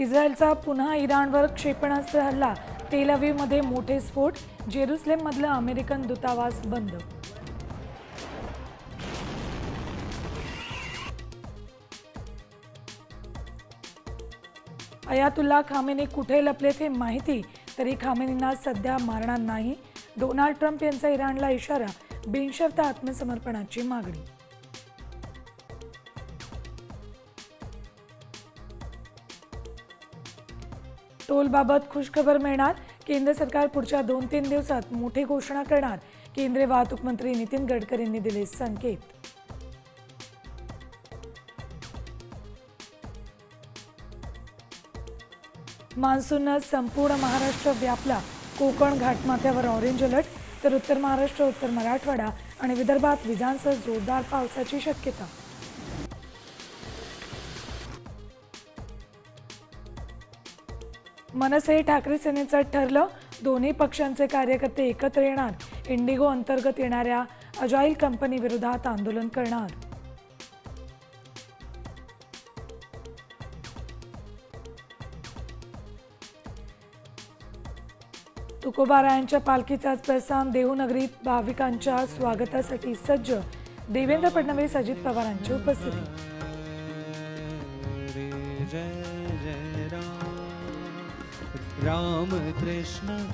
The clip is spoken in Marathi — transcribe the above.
इस्रायलचा पुन्हा इराणवर क्षेपणास्त्र हल्ला, तेल अवीवमध्ये मोठे स्फोट, जेरुसलेममधलं अमेरिकन दूतावास बंद. अयातुल्ला खामेनी कुठे लपलेत हे माहिती, तरी खामेनींना सध्या मारणार नाही. डोनाल्ड ट्रम्प यांचा इराणला इशारा, बिनशर्त आत्मसमर्पणाची मागणी. टोलबाबत खुशखबर मिळणार, केंद्र सरकार पुढच्या 2-3 दिवसात मोठी घोषणा करणार. केंद्रीय वाहतूक मंत्री नितीन गडकरींनी दिले संकेत. मान्सूननं संपूर्ण महाराष्ट्र व्यापला. कोकण घाटमाथ्यावर ऑरेंज अलर्ट, तर उत्तर महाराष्ट्र, उत्तर मराठवाडा आणि विदर्भात विजांसह जोरदार पावसाची शक्यता. मनसे ठाकरे सेनेचं ठरलं, दोन्ही पक्षांचे कार्यकर्ते एकत्र येणार. इंडिगो अंतर्गत येणाऱ्या अजाईल कंपनी विरोधात आंदोलन करणार. तुकोबारायांच्या पालखीचाच प्रस्थान, देहूनगरीत भाविकांच्या स्वागतासाठी सज्ज. देवेंद्र फडणवीस, अजित पवारांची उपस्थिती. राम कृष्ण